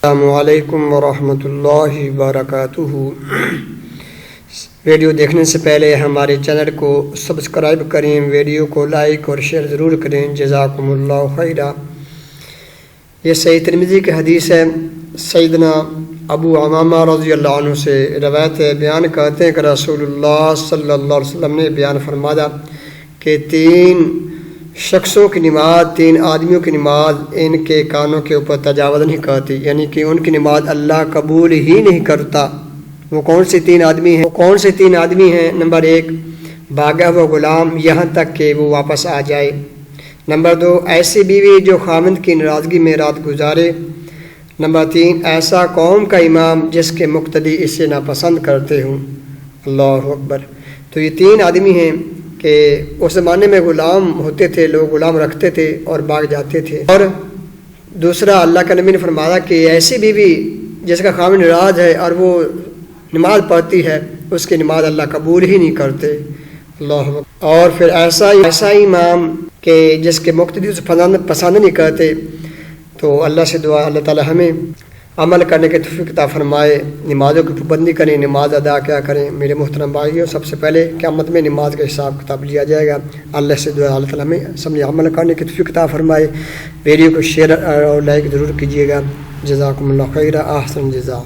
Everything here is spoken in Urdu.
السلام علیکم ورحمۃ اللہ وبرکاتہ۔ ویڈیو دیکھنے سے پہلے ہمارے چینل کو سبسکرائب کریں، ویڈیو کو لائک اور شیئر ضرور کریں، جزاکم اللہ خیرا۔ یہ صحیح ترمذی کی حدیث ہے۔ سیدنا ابو امامہ رضی اللہ عنہ سے روایت ہے، بیان کرتے ہیں کہ رسول اللہ صلی اللہ علیہ وسلم نے بیان فرمایا کہ 3 شخصوں کی نماز، 3 آدمیوں کی نماز ان کے کانوں کے اوپر تجاوز نہیں کرتی، یعنی کہ ان کی نماز اللہ قبول ہی نہیں کرتا۔ وہ کون سے 3 آدمی ہیں؟ نمبر 1، بھاگا ہوا غلام یہاں تک کہ وہ واپس آ جائے۔ نمبر 2، ایسی بیوی جو خامند کی ناراضگی میں رات گزارے۔ نمبر 3، ایسا قوم کا امام جس کے مقتدی اسے ناپسند کرتے ہوں۔ اللہ اکبر۔ تو یہ 3 آدمی ہیں کہ اس زمانے میں غلام ہوتے تھے، لوگ غلام رکھتے تھے اور بھاگ جاتے تھے۔ اور دوسرا، اللہ کا نبی نے فرمایا کہ ایسی بیوی جس کا خامند ناراض ہے اور وہ نماز پڑھتی ہے، اس کی نماز اللہ قبول ہی نہیں کرتے۔ اللہ اکبر۔ اور پھر ایسا امام کہ جس کے مقتدی اسے پسند نہیں کرتے۔ تو اللہ سے دعا، اللہ تعالی ہمیں عمل کرنے کے توفیق عطا فرمائے، نمازوں کی پابندی کریں، نماز ادا کیا کریں۔ میرے محترم بھائیوں، سب سے پہلے قیامت میں نماز کا حساب کتاب لیا جائے گا۔ اللہ سے دعا، اللہ تعالیٰ ہمیں سمجھ عمل کرنے کے توفیق عطا فرمائے۔ ویڈیو کو شیئر اور لائک ضرور کیجیے گا۔ جزاکم اللہ خیرا، احسن جزا۔